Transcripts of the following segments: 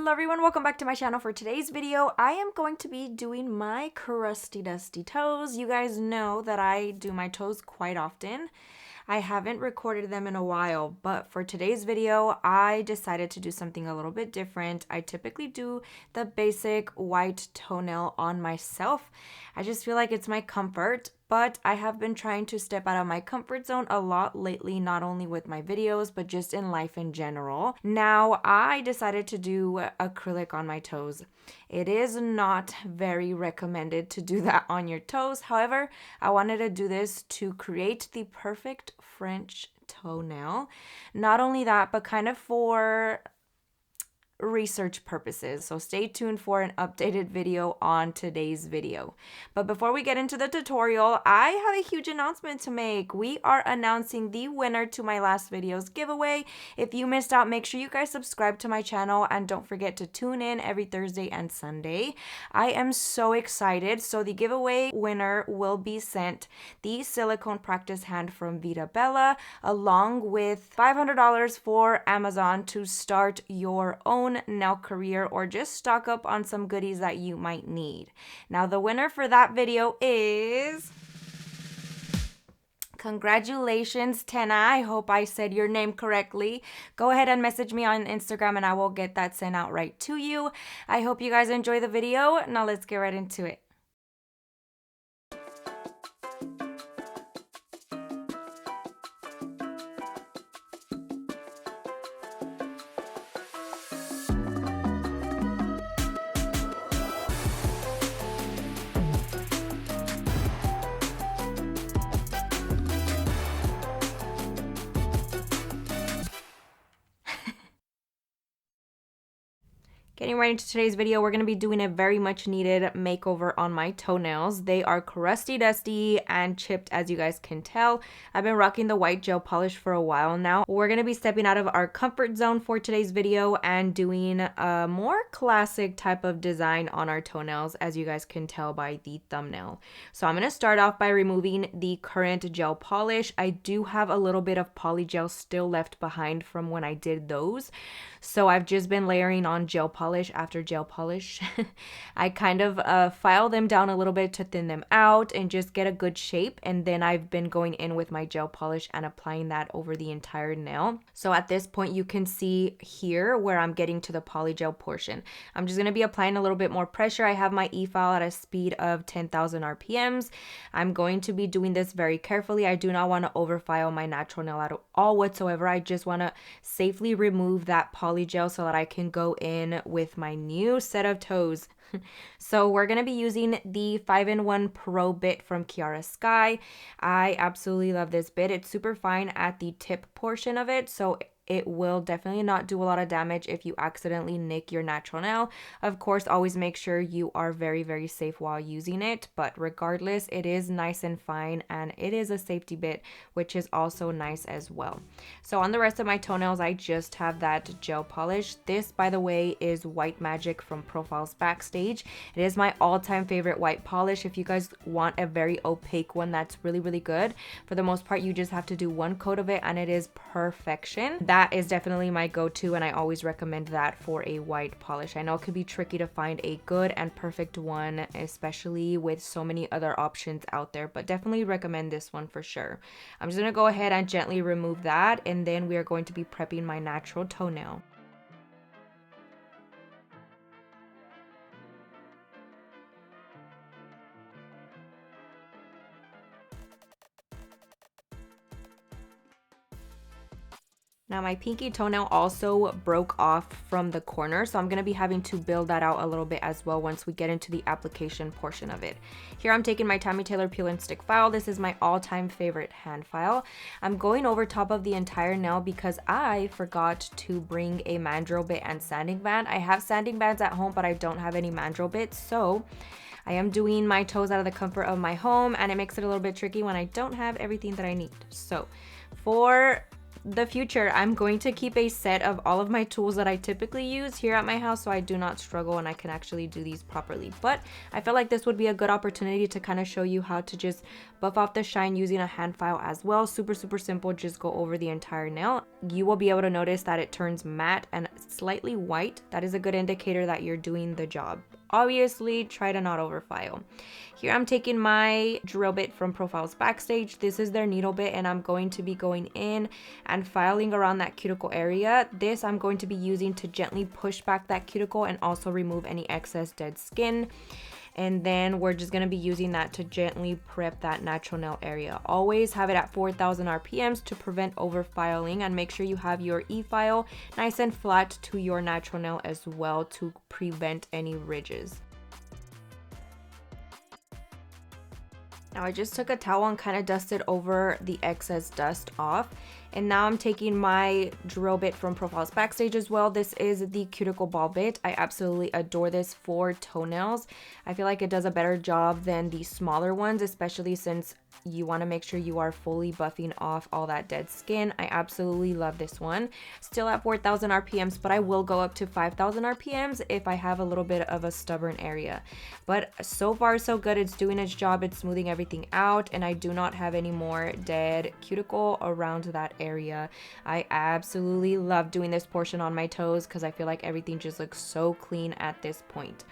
Hello everyone, welcome back to my channel. For today's video, I am going to be doing my crusty dusty toes. You guys know that I do my toes quite often. I haven't recorded them in a while, but for today's video, I decided to do something a little bit different. I typically do the basic white toenail on myself. I just feel like it's my comfort, but I have been trying to step out of my comfort zone a lot lately, not only with my videos, but just in life in general. Now, I decided to do acrylic on my toes. It is not very recommended to do that on your toes. However, I wanted to do this to create the perfect French toenail. Not only that, but kind of for research purposes. So stay tuned for an updated video on today's video. But before we get into the tutorial, I have a huge announcement to make. We are announcing the winner to my last video's giveaway. If you missed out, make sure you guys subscribe to my channel and don't forget to tune in every Thursday and Sunday. I am so excited. So the giveaway winner will be sent the silicone practice hand from Vita Bella, along with $500 for Amazon to start your own nail career or just stock up on some goodies that you might need. Now, the winner for that video is... Congratulations, Tena. I hope I said your name correctly. Go ahead and message me on Instagram and I will get that sent out right to you. I hope you guys enjoy the video. Now let's get right into it. Getting right into today's video, we're going to be doing a very much needed makeover on my toenails. They are crusty, dusty, and chipped, as you guys can tell. I've been rocking the white gel polish for a while now. We're going to be stepping out of our comfort zone for today's video and doing a more classic type of design on our toenails, as you guys can tell by the thumbnail. So I'm going to start off by removing the current gel polish. I do have a little bit of poly gel still left behind from when I did those. So I've just been layering on gel polish after gel polish. I kind of file them down a little bit to thin them out and just get a good shape. And then I've been going in with my gel polish and applying that over the entire nail. So at this point, you can see here where I'm getting to the poly gel portion. I'm just going to be applying a little bit more pressure. I have my Efile at a speed of 10,000 RPMs. I'm going to be doing this very carefully. I do not want to overfile my natural nail at all whatsoever. I just want to safely remove that poly gel so that I can go in with my new set of toes. So we're going to be using the 5-in-1 Pro bit from Kiara Sky. I absolutely love this bit. It's super fine at the tip portion of it, so it will definitely not do a lot of damage if you accidentally nick your natural nail. Of course, always make sure you are very, very safe while using it. But regardless, it is nice and fine and it is a safety bit, which is also nice as well. So on the rest of my toenails, I just have that gel polish. This, by the way, is White Magic from Profiles Backstage. It is my all-time favorite white polish. If you guys want a very opaque one that's really, really good, for the most part, you just have to do one coat of it and it is perfection. That is definitely my go-to and I always recommend that for a white polish. I know it could be tricky to find a good and perfect one, especially with so many other options out there, but definitely recommend this one for sure. I'm just going to go ahead and gently remove that and then we are going to be prepping my natural toenail. Now my pinky toenail also broke off from the corner, so I'm going to be having to build that out a little bit as well once we get into the application portion of it. Here I'm taking my Tammy Taylor peel and stick file. This is my all-time favorite hand file. I'm going over top of the entire nail because I forgot to bring a mandrel bit and sanding band. I have sanding bands at home, but I don't have any mandrel bits, so I am doing my toes out of the comfort of my home and it makes it a little bit tricky when I don't have everything that I need. So for the future, I'm going to keep a set of all of my tools that I typically use here at my house so I do not struggle and I can actually do these properly. But I felt like this would be a good opportunity to kind of show you how to just buff off the shine using a hand file as well. Super simple. Just go over the entire nail. You will be able to notice that it turns matte and slightly white. That is a good indicator that you're doing the job. Obviously, try to not overfile. Here I'm taking my drill bit from Profiles Backstage. This is their needle bit, and I'm going to be going in and filing around that cuticle area. This I'm going to be using to gently push back that cuticle and also remove any excess dead skin. And then we're just going to be using that to gently prep that natural nail area. Always have it at 4,000 RPMs to prevent overfiling, and make sure you have your E-file nice and flat to your natural nail as well to prevent any ridges. Now I just took a towel and kind of dusted over the excess dust off. And now I'm taking my drill bit from Profiles Backstage as well. This is the cuticle ball bit. I absolutely adore this for toenails. I feel like it does a better job than the smaller ones, especially since you want to make sure you are fully buffing off all that dead skin. I absolutely love this one. Still at 4,000 RPMs, but I will go up to 5,000 RPMs if I have a little bit of a stubborn area. But so far so good. It's doing its job. It's smoothing everything out, and I do not have any more dead cuticle around that area. I absolutely love doing this portion on my toes because I feel like everything just looks so clean at this point.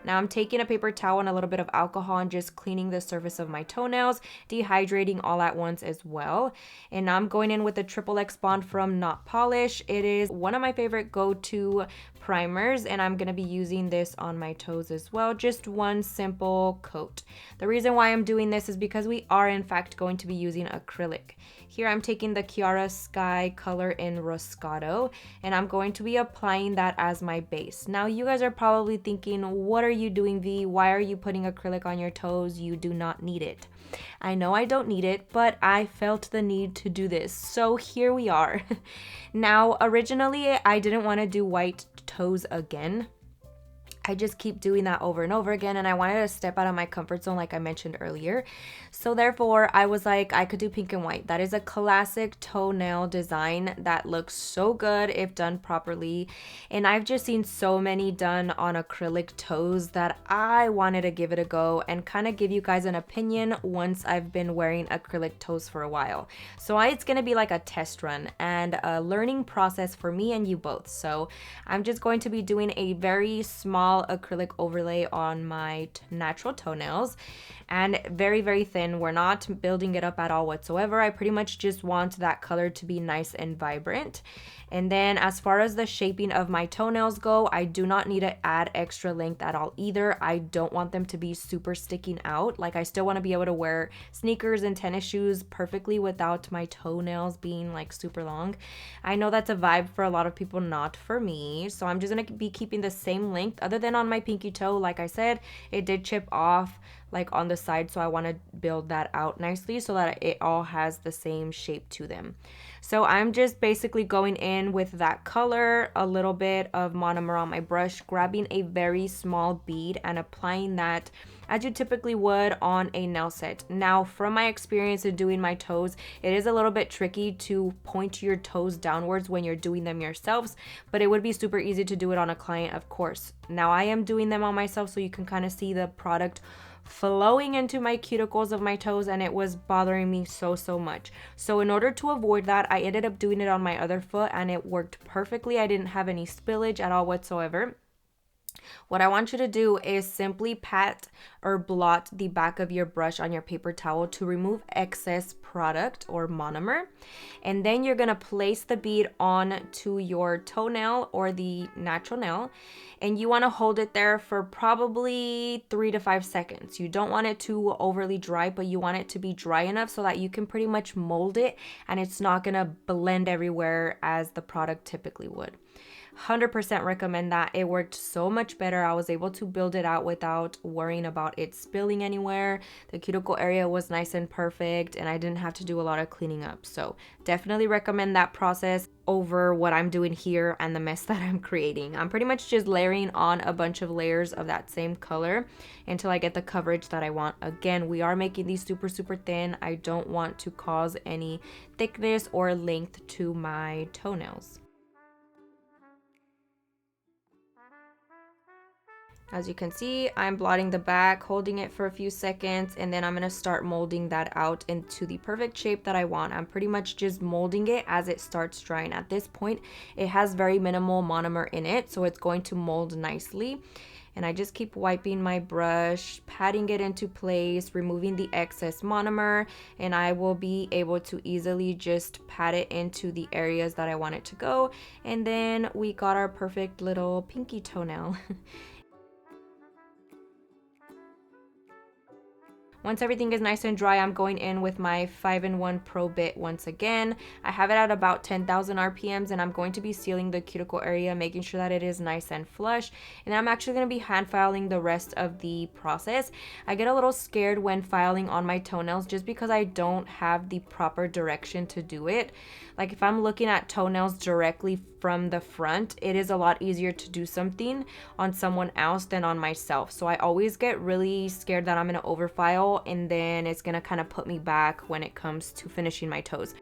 Now I'm taking a paper towel and a little bit of alcohol and just cleaning the surface of my toenails, dehydrating all at once as well. And now I'm going in with the Triple X Bond from Not Polish. It is one of my favorite go-to primers, and I'm going to be using this on my toes as well. Just one simple coat. The reason why I'm doing this is because we are in fact going to be using acrylic. Here I'm taking the Kiara Sky color in Roscató, and I'm going to be applying that as my base. Now you guys are probably thinking, what are you doing, V? Why are you putting acrylic on your toes? You do not need it. I know I don't need it, but I felt the need to do this. So here we are. Now, originally I didn't want to do white toes again. I just keep doing that over and over again, and I wanted to step out of my comfort zone like I mentioned earlier. So therefore I was like, I could do pink and white. That is a classic toenail design that looks so good if done properly, and I've just seen so many done on acrylic toes that I wanted to give it a go and kind of give you guys an opinion once I've been wearing acrylic toes for a while. So it's gonna be like a test run and a learning process for me and you both. So I'm just going to be doing a very small acrylic overlay on my natural toenails, and very thin. We're not building it up at all whatsoever. I pretty much just want that color to be nice and vibrant. And then as far as the shaping of my toenails go, I do not need to add extra length at all either. I don't want them to be super sticking out. Like, I still want to be able to wear sneakers and tennis shoes perfectly without my toenails being like super long. I know that's a vibe for a lot of people, not for me. So I'm just going to be keeping the same length other than on my pinky toe. Like I said, it did chip off like on the side, so I want to build that out nicely so that it all has the same shape to them. So I'm just basically going in with that color, a little bit of monomer on my brush, grabbing a very small bead and applying that as you typically would on a nail set. Now, from my experience in doing my toes, it is a little bit tricky to point your toes downwards when you're doing them yourselves, but it would be super easy to do it on a client, of course. Now I am doing them on myself so you can kind of see the product flowing into my cuticles of my toes, and it was bothering me so much. So in order to avoid that, I ended up doing it on my other foot, and it worked perfectly. I didn't have any spillage at all whatsoever. What I want you to do is simply pat or blot the back of your brush on your paper towel to remove excess product or monomer. And then you're going to place the bead onto your toenail or the natural nail. And you want to hold it there for probably 3 to 5 seconds. You don't want it too overly dry, but you want it to be dry enough so that you can pretty much mold it and it's not going to blend everywhere as the product typically would. 100% recommend that. It worked so much better. I was able to build it out without worrying about it spilling anywhere. The cuticle area was nice and perfect, and I didn't have to do a lot of cleaning up. So definitely recommend that process over what I'm doing here and the mess that I'm creating. I'm pretty much just layering on a bunch of layers of that same color until I get the coverage that I want. Again, we are making these super thin. I don't want to cause any thickness or length to my toenails. As you can see, I'm blotting the back, holding it for a few seconds, and then I'm going to start molding that out into the perfect shape that I want. I'm pretty much just molding it as it starts drying. At this point, it has very minimal monomer in it, so it's going to mold nicely. And I just keep wiping my brush, patting it into place, removing the excess monomer, and I will be able to easily just pat it into the areas that I want it to go. And then we got our perfect little pinky toenail. Once everything is nice and dry, I'm going in with my 5-in-1 Pro Bit once again. I have it at about 10,000 RPMs, and I'm going to be sealing the cuticle area, making sure that it is nice and flush. And then I'm actually going to be hand filing the rest of the process. I get a little scared when filing on my toenails just because I don't have the proper direction to do it. Like if I'm looking at toenails directly from the front, it is a lot easier to do something on someone else than on myself. So I always get really scared that I'm going to overfile, and then it's going to kind of put me back when it comes to finishing my toes.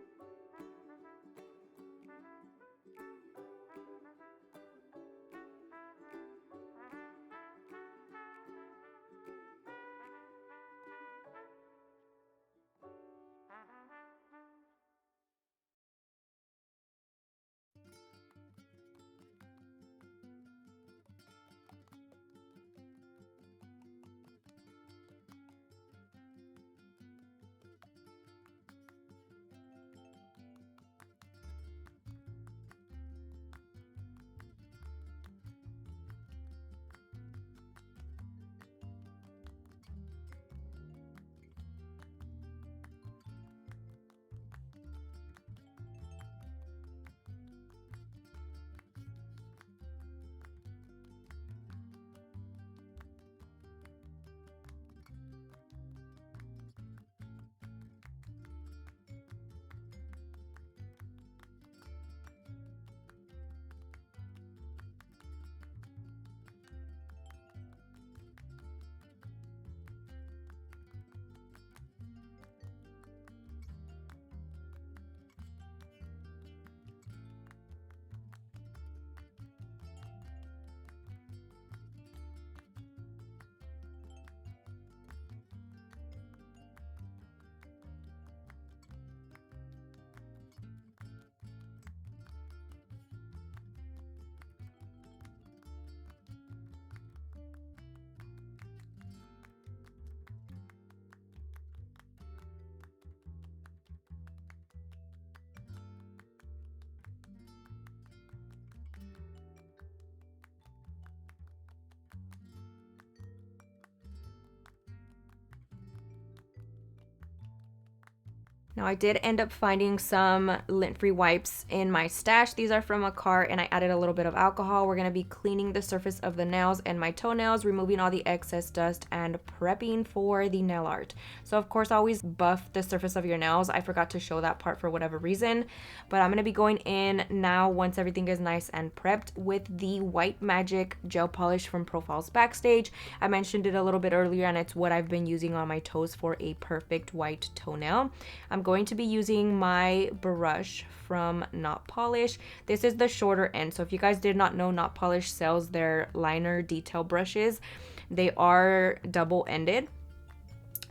Now I did end up finding some lint-free wipes in my stash. These are from Makartt, and I added a little bit of alcohol. We're going to be cleaning the surface of the nails and my toenails, removing all the excess dust, and prepping for the nail art. So of course, always buff the surface of your nails. I forgot to show that part for whatever reason, but I'm going to be going in now once everything is nice and prepped with the White Magic gel polish from Profiles Backstage. I mentioned it a little bit earlier, and it's what I've been using on my toes for a perfect white toenail. I'm going to be using my brush from Not Polish. This is the shorter end. So if you guys did not know, Not Polish sells their liner detail brushes. They are double-ended.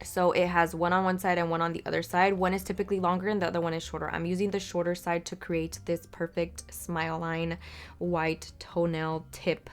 So it has one on one side and one on the other side. One is typically longer and the other one is shorter. I'm using the shorter side to create this perfect smile line white toenail tip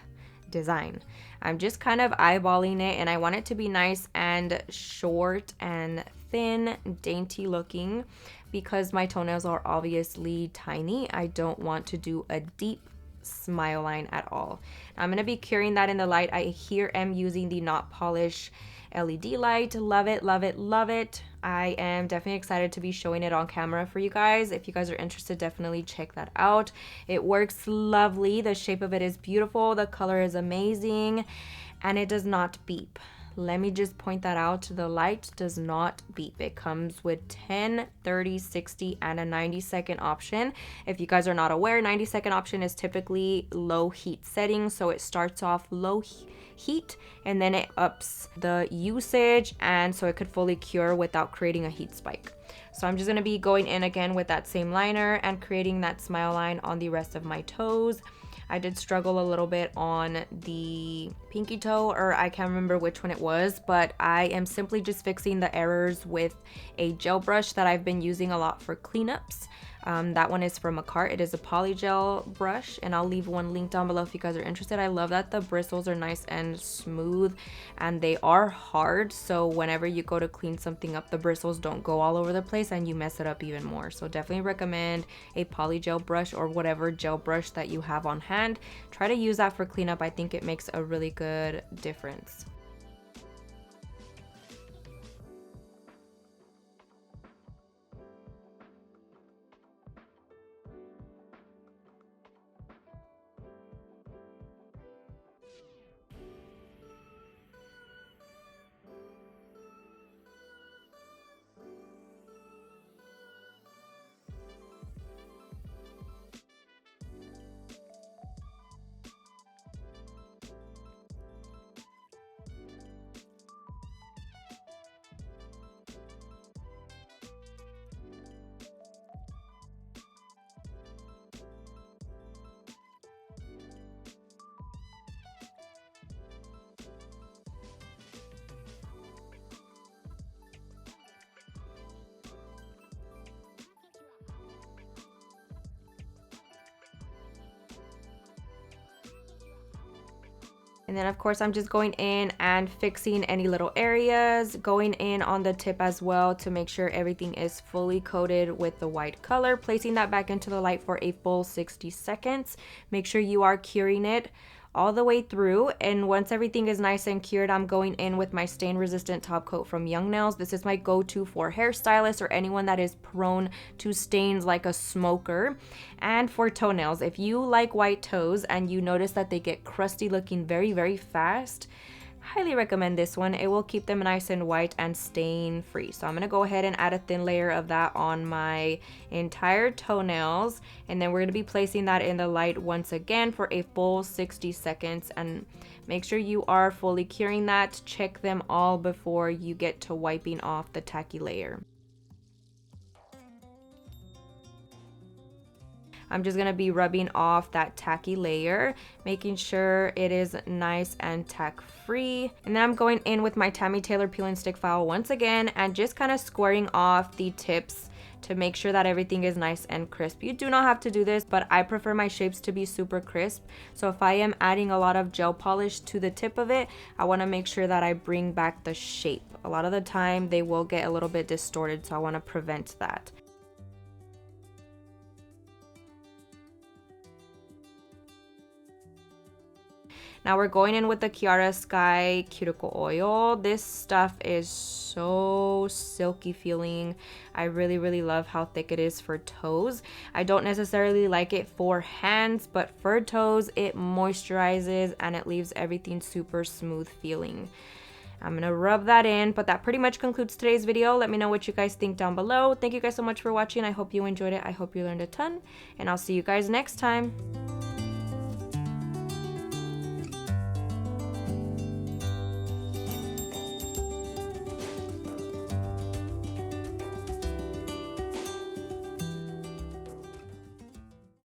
design. I'm just kind of eyeballing it, and I want it to be nice and short and thin, dainty looking, because my toenails are obviously tiny. I don't want to do a deep smile line at all. I'm going to be curing that in the light. I here am using the Not Polish LED light. Love it, love it, love it. I am definitely excited to be showing it on camera for you guys. If you guys are interested, definitely check that out. It works lovely. The shape of it is beautiful. The color is amazing, and it does not beep. Let me just point that out. The light does not beep. It comes with 10, 30, 60, and a 90-second option. If you guys are not aware, 90-second option is typically low heat setting. So it starts off low heat and then it ups the usage, and so it could fully cure without creating a heat spike. So I'm just going to be going in again with that same liner and creating that smile line on the rest of my toes. I did struggle a little bit on the pinky toe, or I can't remember which one it was, but I am simply just fixing the errors with a gel brush that I've been using a lot for cleanups. That one is from Makartt. It is a poly gel brush, and I'll leave one link down below if you guys are interested. I love that the bristles are nice and smooth, and they are hard, so whenever you go to clean something up, the bristles don't go all over the place and you mess it up even more. So definitely recommend a poly gel brush or whatever gel brush that you have on hand. Try to use that for cleanup. I think it makes a really good difference. And then of course I'm just going in and fixing any little areas, going in on the tip as well to make sure everything is fully coated with the white color, placing that back into the light for a full 60 seconds. Make sure you are curing it all the way through, and once everything is nice and cured, I'm going in with my stain resistant top coat from Young Nails. This is my go-to for hairstylists or anyone that is prone to stains like a smoker. And for toenails, if you like white toes and you notice that they get crusty looking very fast, highly recommend this one. It will keep them nice and white and stain free. So I'm going to go ahead and add a thin layer of that on my entire toenails, and then we're going to be placing that in the light once again for a full 60 seconds. And make sure you are fully curing that. Check them all before you get to wiping off the tacky layer. I'm just going to be rubbing off that tacky layer, making sure it is nice and tack free. And then I'm going in with my Tammy Taylor peel and stick file once again and just kind of squaring off the tips to make sure that everything is nice and crisp. You do not have to do this, but I prefer my shapes to be super crisp. So if I am adding a lot of gel polish to the tip of it, I want to make sure that I bring back the shape. A lot of the time they will get a little bit distorted, so I want to prevent that. Now we're going in with the Kiara Sky Cuticle Oil. This stuff is so silky feeling. I really love how thick it is for toes. I don't necessarily like it for hands, but for toes it moisturizes and it leaves everything super smooth feeling. I'm gonna rub that in, but that pretty much concludes today's video. Let me know what you guys think down below. Thank you guys so much for watching. I hope you enjoyed it. I hope you learned a ton, and I'll see you guys next time.